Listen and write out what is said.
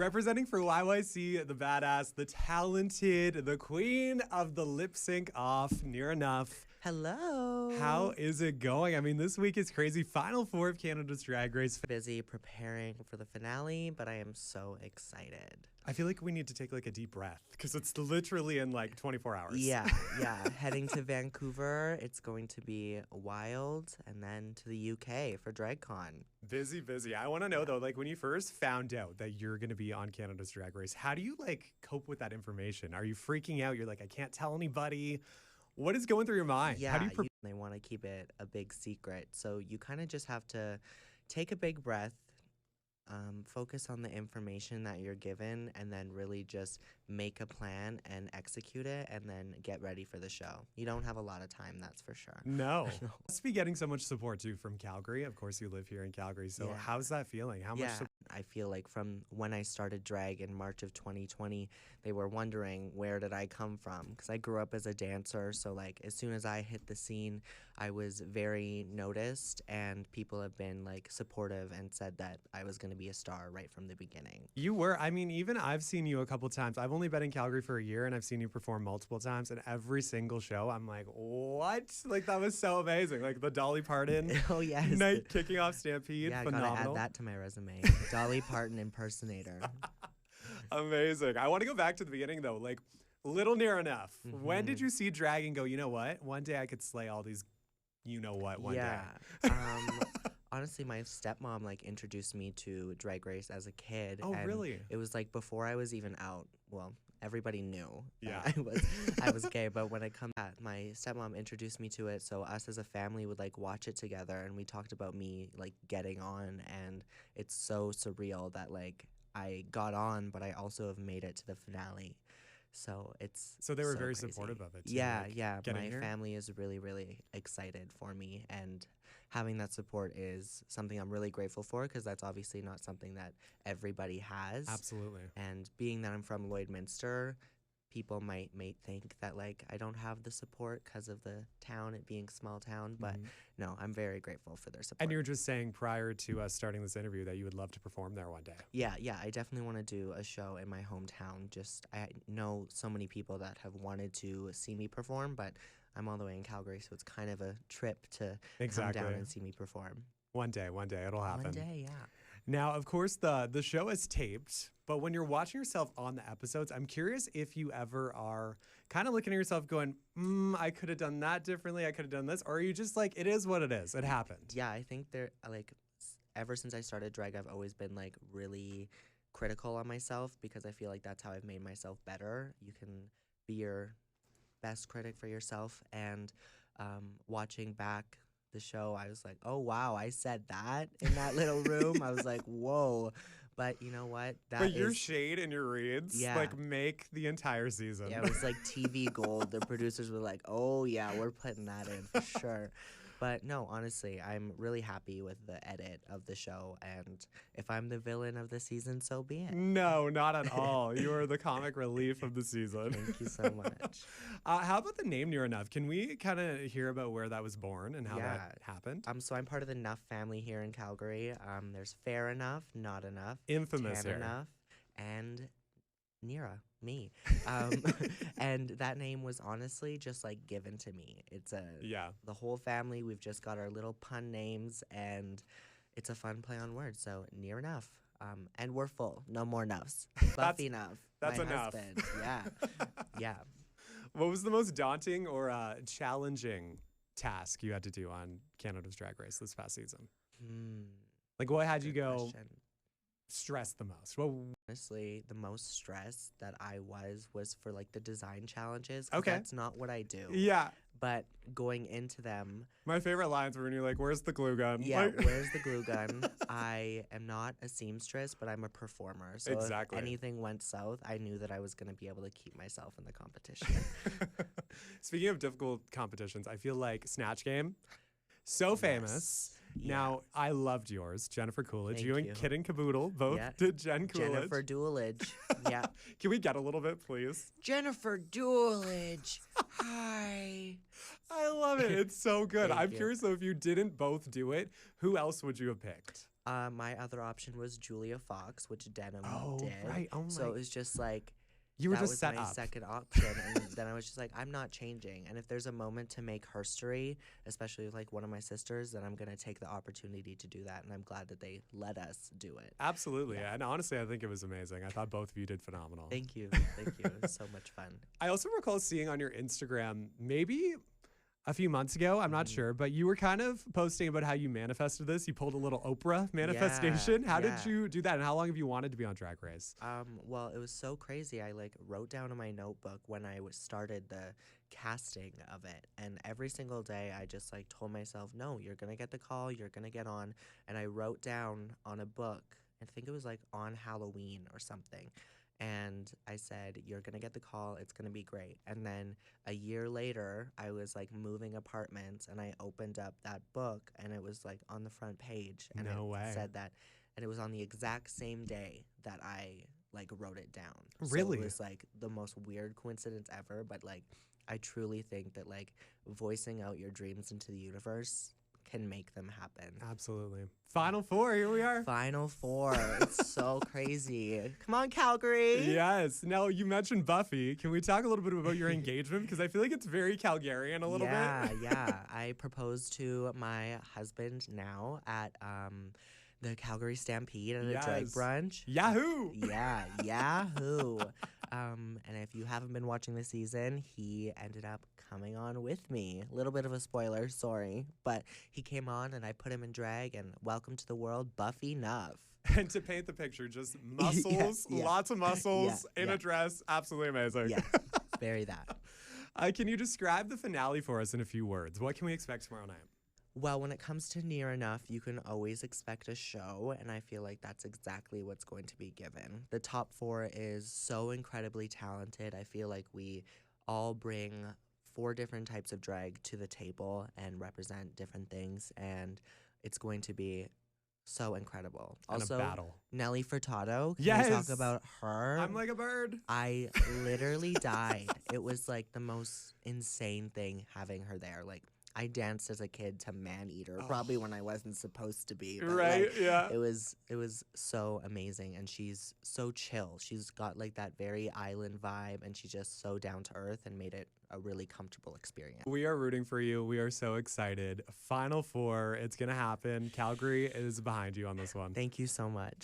Representing for YYC, the badass, the talented, the queen of the lip sync off, Nearah Nuff. Hello. How is it going? I mean, this week is crazy. Final four of Canada's Drag Race. Busy preparing for the finale, but I am so excited. I feel like we need to take like a deep breath because it's literally in like 24 hours. Yeah. Heading to Vancouver. It's going to be wild. And then to the UK for DragCon. Busy. I want to know though, like when you first found out that you're going to be on Canada's Drag Race, how do you like cope with that information? Are you freaking out? You're like, I can't tell anybody. What is going through your mind? Yeah, How do you they want to keep it a big secret. So you kind of just have to take a big breath, focus on the information that you're given, and then really just make a plan and execute it, and then get ready for the show. You don't have a lot of time, that's for sure. No. Must be getting so much support too from Calgary. Of course, you live here in Calgary. So Yeah. how's that feeling? How much support? I feel like from when I started drag in March of 2020, they were wondering where did I come from, because I grew up as a dancer. So like as soon as I hit the scene, I was very noticed, and people have been like supportive and said that I was going to be a star right from the beginning. You were. I mean, even I've seen you a couple times. I've only been in Calgary for a year, and I've seen you perform multiple times. And every single show, I'm like, what? Like that was so amazing. Like the Dolly Parton Oh yes. night kicking off Stampede. Yeah, I Phenomenal. gotta add that to my resume. Dolly Parton impersonator. Amazing. I want to go back to the beginning though. Like little Nearah Nuff. When did you see drag and go, you know what? One day I could slay all these, you know what, one day. Honestly, my stepmom like introduced me to Drag Race as a kid. Oh, and really? It was like before I was even out. Well, everybody knew Yeah. that I was gay, but when I come back, my stepmom introduced me to it. So us as a family would like watch it together, and we talked about me like getting on, and it's so surreal that like I got on, but I also have made it to the finale. So it's So they were very crazy. supportive of it too. Yeah, like, yeah. getting My here? family is really excited for me, and having that support is something I'm really grateful for, because that's obviously not something that everybody has. Absolutely. And being that I'm from Lloydminster, people might think that like I don't have the support because of the town, it being small town, but no, I'm very grateful for their support. And you were just saying prior to us starting this interview that you would love to perform there one day. Yeah, I definitely want to do a show in my hometown. Just I know so many people that have wanted to see me perform, but I'm all the way in Calgary, so it's kind of a trip to come down and see me perform. One day it'll happen. One day, yeah. Now, of course, the show is taped, but when you're watching yourself on the episodes, I'm curious if you ever are kind of looking at yourself going, I could have done that differently, I could have done this, or are you just like, it is what it is, it happened? Yeah, I think ever since I started drag, I've always been like really critical on myself, because I feel like that's how I've made myself better. You can be your best critic for yourself, and watching back the show, I was like, oh wow, I said that in that little room. I was like, whoa. But you know what? But your shade and your reads like make the entire season. Yeah, it was like TV gold. The producers were like, oh yeah, we're putting that in for sure. But no, honestly, I'm really happy with the edit of the show, and if I'm the villain of the season, so be it. No, not at all. You are the comic relief of the season. Thank you so much. How about the name Nearah Nuff? Can we kind of hear about where that was born and how that happened? So I'm part of the Nuff family here in Calgary. There's Fair Enough, Not Enough, Infamous Tan here. Enough, and Nearah, me. And that name was honestly just like given to me. It's the whole family, we've just got our little pun names, and it's a fun play on words. So Nearah Nuff. And we're full. No more Nuffs. Buffy Nuff. That's my enough. Husband. Yeah. What was the most daunting or challenging task you had to do on Canada's Drag Race this past season? Like what had you go stress the most? Honestly, the most stress that I was for like the design challenges. Okay. That's not what I do. Yeah. But going into them. My favorite lines were when you're like, where's the glue gun? Yeah, where's the glue gun? I am not a seamstress, but I'm a performer. So if anything went south, I knew that I was going to be able to keep myself in the competition. Speaking of difficult competitions, I feel like Snatch Game, so famous. Now, I loved yours, Jennifer Coolidge. Thank you and you. Kid and Caboodle both did Jen Coolidge. Jennifer Doolidge. Yeah. Can we get a little bit, please? Jennifer Doolidge. Hi. I love it. It's so good. Thank I'm you. curious, though, if you didn't both do it, who else would you have picked? My other option was Julia Fox, which Denim Oh, did. right. Oh So my. it was just like You were that just was set my up. second option, and then I was just like, I'm not changing. And if there's a moment to make herstory, especially with like one of my sisters, then I'm gonna take the opportunity to do that. And I'm glad that they let us do it. Absolutely. Yeah. And honestly, I think it was amazing. I thought both of you did phenomenal. Thank you, thank you. It was so much fun. I also recall seeing on your Instagram, maybe a few months ago, I'm not Mhm. sure, but you were kind of posting about how you manifested this. You pulled a little Oprah manifestation. How did yeah. you do that? And how long have you wanted to be on Drag Race? Well, it was so crazy. I like wrote down in my notebook when I started the casting of it, and every single day I just like told myself, "No, you're gonna get the call. You're gonna get on." And I wrote down on a book. I think it was like on Halloween or something. And I said, "You're gonna get the call. It's gonna be great." And then a year later, I was like moving apartments, and I opened up that book, and it was like on the front page, and No it way. said that, and it was on the exact same day that I like wrote it down. So Really? it was like the most weird coincidence ever, but like I truly think that like voicing out your dreams into the universe can make them happen. Absolutely. Final four, here we are. Final four. It's so crazy. Come on, Calgary. Yes. Now, you mentioned Buffy. Can we talk a little bit about your engagement? Because I feel like it's very Calgarian a little bit. Yeah. I proposed to my husband now at the Calgary Stampede at a drag Yes. brunch. Yahoo! Yeah, Yahoo. And if you haven't been watching the season, he ended up coming on with me. A little bit of a spoiler, sorry. But he came on and I put him in drag, and welcome to the world, Buffy Nuff. And to paint the picture, just muscles, yeah. lots of muscles in yeah. a dress. Absolutely amazing. Yeah, very that. Can you describe the finale for us in a few words? What can we expect tomorrow night? Well, when it comes to Nearah, you can always expect a show, and I feel like that's exactly what's going to be given. The top four is so incredibly talented. I feel like we all bring 4 different types of drag to the table and represent different things, and it's going to be so incredible. And Also, a battle. Nelly Furtado, can we Yes! talk about her? I'm like a bird. I literally died. It was like the most insane thing having her there. Like, I danced as a kid to Man Eater, probably when I wasn't supposed to be. But Right, like, yeah. It was so amazing, and she's so chill. She's got like that very island vibe, and she's just so down to earth and made it a really comfortable experience. We are rooting for you. We are so excited. Final four, it's going to happen. Calgary is behind you on this one. Thank you so much.